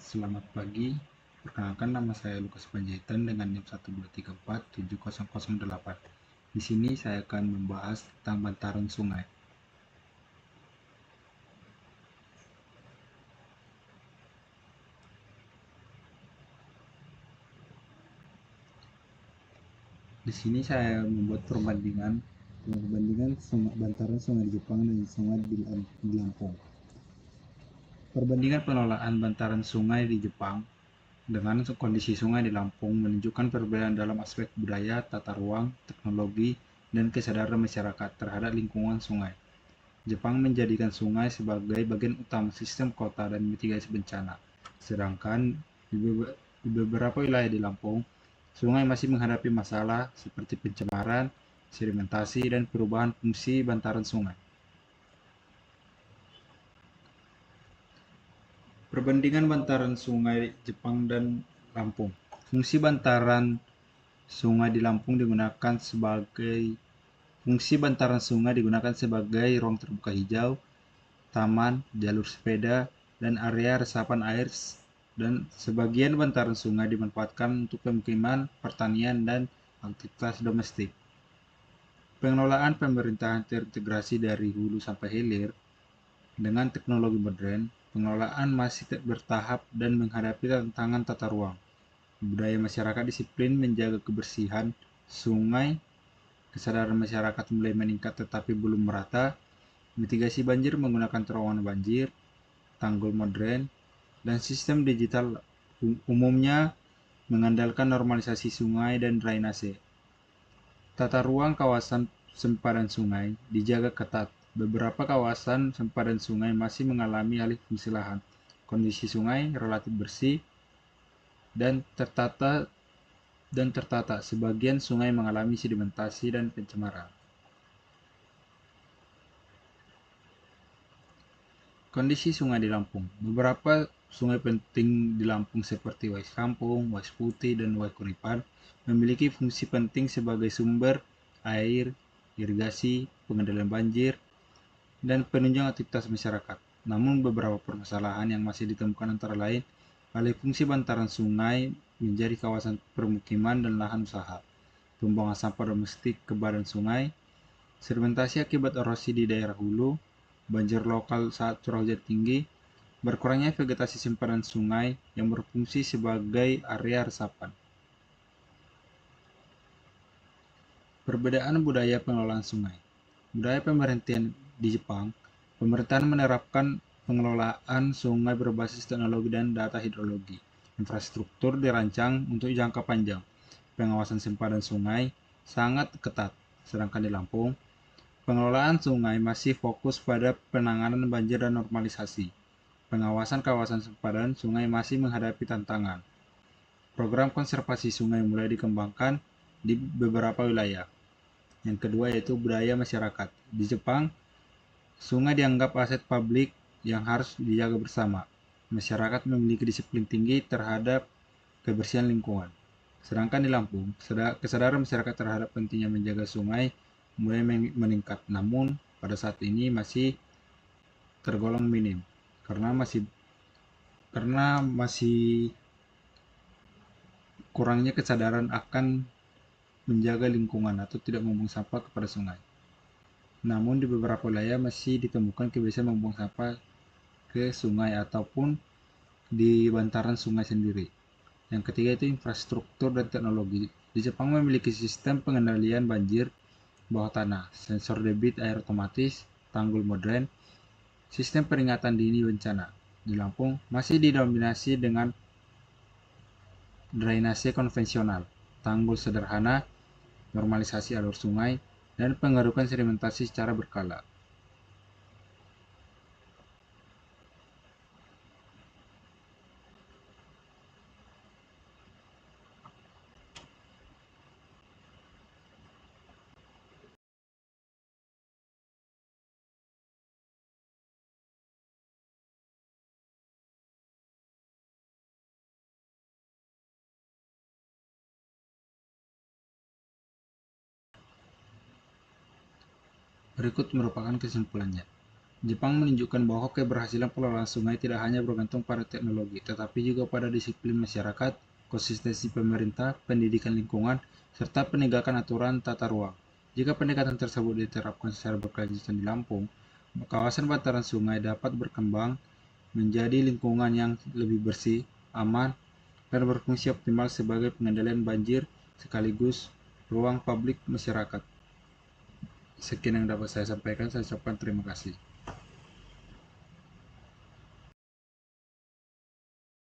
Selamat pagi, perkenalkan nama saya Lukas Panjaitan dengan NIM 123470008. Di sini saya akan membahas tentang bantaran sungai. Di sini saya membuat perbandingan bantaran sungai di Jepang dan sungai di Lampung. Perbandingan pengelolaan bantaran sungai di Jepang dengan kondisi sungai di Lampung menunjukkan perbedaan dalam aspek budaya, tata ruang, teknologi, dan kesadaran masyarakat terhadap lingkungan sungai. Jepang menjadikan sungai sebagai bagian utama sistem kota dan mitigasi bencana, sedangkan di beberapa wilayah di Lampung, sungai masih menghadapi masalah seperti pencemaran, sedimentasi, dan perubahan fungsi bantaran sungai. Perbandingan bantaran sungai Jepang dan Lampung. Fungsi bantaran sungai di Lampung digunakan sebagai ruang terbuka hijau, taman, jalur sepeda, dan area resapan air, dan sebagian bantaran sungai dimanfaatkan untuk pemukiman, pertanian, dan aktivitas domestik. Pengelolaan pemerintahan terintegrasi dari hulu sampai hilir dengan teknologi modern, pengelolaan masih bertahap dan menghadapi tantangan tata ruang. Budaya masyarakat disiplin menjaga kebersihan sungai, kesadaran masyarakat mulai meningkat tetapi belum merata, mitigasi banjir menggunakan terowongan banjir, tanggul modern, dan sistem digital umumnya mengandalkan normalisasi sungai dan drainase. Tata ruang kawasan sempadan sungai dijaga ketat. Beberapa kawasan sempadan sungai masih mengalami alih fungsi lahan. Kondisi sungai relatif bersih dan tertata. Sebagian sungai mengalami sedimentasi dan pencemaran. Kondisi sungai di Lampung. Beberapa sungai penting di Lampung seperti Wais Kampung, Wais Putih, dan Wais Kuripan memiliki fungsi penting sebagai sumber air, irigasi, pengendalian banjir, dan penunjang aktivitas masyarakat. Namun beberapa permasalahan yang masih ditemukan antara lain alih fungsi bantaran sungai menjadi kawasan permukiman dan lahan usaha, pembuangan sampah domestik ke badan sungai, sedimentasi akibat erosi di daerah hulu, banjir lokal saat curah hujan tinggi, berkurangnya vegetasi simpanan sungai yang berfungsi sebagai area resapan. Perbedaan budaya pengelolaan sungai. Budaya pemerintahan di Jepang, pemerintahan menerapkan pengelolaan sungai berbasis teknologi dan data hidrologi. Infrastruktur dirancang untuk jangka panjang. Pengawasan simpanan sungai sangat ketat. Sedangkan di Lampung, pengelolaan sungai masih fokus pada penanganan banjir dan normalisasi. Pengawasan kawasan sempadan sungai masih menghadapi tantangan. Program konservasi sungai mulai dikembangkan di beberapa wilayah. Yang kedua yaitu budaya masyarakat. Di Jepang, sungai dianggap aset publik yang harus dijaga bersama. Masyarakat memiliki disiplin tinggi terhadap kebersihan lingkungan. Sedangkan di Lampung, kesadaran masyarakat terhadap pentingnya menjaga sungai mulai meningkat. Namun, pada saat ini masih tergolong minim karena masih kurangnya kesadaran akan menjaga lingkungan atau tidak membuang sampah kepada sungai. Namun di beberapa wilayah masih ditemukan kebiasaan membuang sampah ke sungai ataupun di bantaran sungai sendiri. Yang ketiga itu infrastruktur dan teknologi. Di Jepang memiliki sistem pengendalian banjir bawah tanah, sensor debit air otomatis, tanggul modern, sistem peringatan dini bencana. Di Lampung masih didominasi dengan drainase konvensional, tanggul sederhana, normalisasi alur sungai, dan pengerukan sedimentasi secara berkala. Berikut merupakan kesimpulannya. Jepang menunjukkan bahwa keberhasilan pengelolaan sungai tidak hanya bergantung pada teknologi, tetapi juga pada disiplin masyarakat, konsistensi pemerintah, pendidikan lingkungan, serta penegakan aturan tata ruang. Jika pendekatan tersebut diterapkan secara berkelanjutan di Lampung, kawasan bantaran sungai dapat berkembang menjadi lingkungan yang lebih bersih, aman, dan berfungsi optimal sebagai pengendalian banjir sekaligus ruang publik masyarakat. Sekian yang dapat saya sampaikan. Saya ucapkan terima kasih.